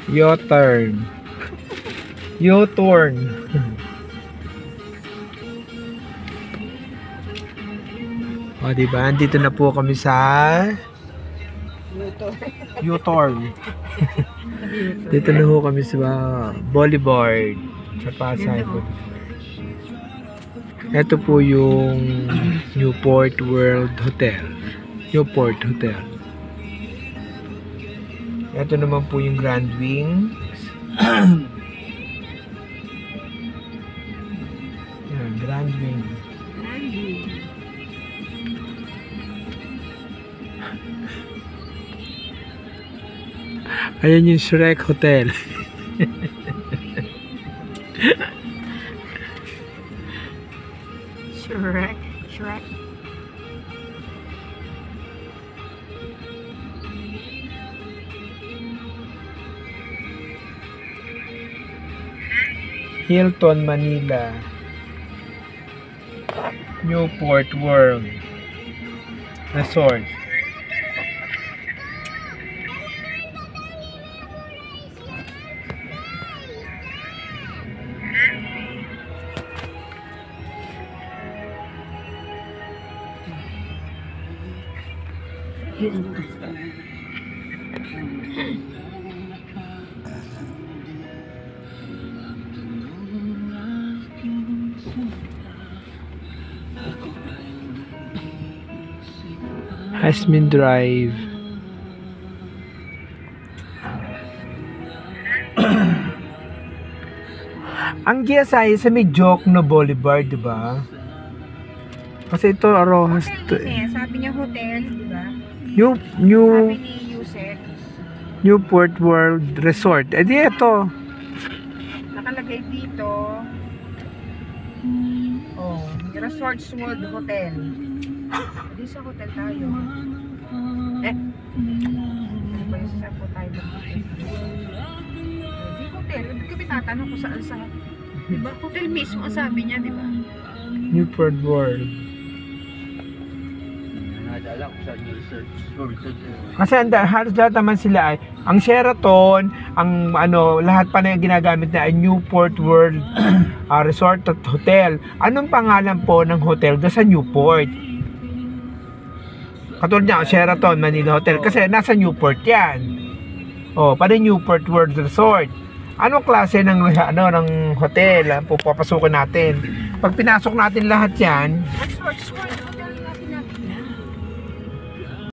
U-turn. U-turn. O, diba? Andito na po kami sa U-turn. Dito na ho kami sa Boulevard. Sa Pasay. Ito po yung Newport World Hotel. Newport Hotel. Ito naman po yung Grand Wings. Yan, Grand Wings. Ayan yung Shrek Hotel. Shrek. Hilton Manila. Newport World Resort. Hasmin Drive. Ang GSI sa may Jokno Boulevard, di ba? Kasi ito Rojas to. Sabi niya hotel, di ba? Sabi ni Yusek. Newport World Resort. Eh di ito. Nakalagay dito. Oh, Resorts World Hotel. Di sa hotel tayo. Isa po tayo di hotel. Hindi kami tatanong kung saan sa... Diba? Hotel mismo ang sabi niya, diba? Newport World. Kasi halos lahat naman sila ay ang Sheraton, ang lahat pa na yung ginagamit na ay Newport World Resort at Hotel. Anong pangalan po ng hotel doon sa Newport? Katulad niya, Sheraton Manila Hotel kasi nasa Newport 'yan. Oh, para Newport World Resort. Anong klase ng hotel ang papasukin natin? Pag pinasok natin lahat 'yan, Resorts World Hotel natin natin.